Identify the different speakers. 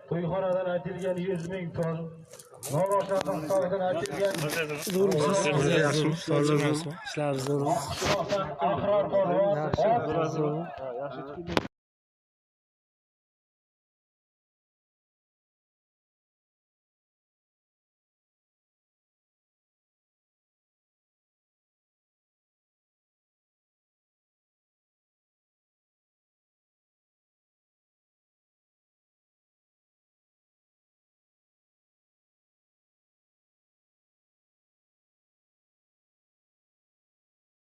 Speaker 1: to'yxonadan aytilgan 100 ming pul, Noloshadan hisobidan aytilgan
Speaker 2: Ishlaringiz zo'rmi?
Speaker 1: Ahror polvon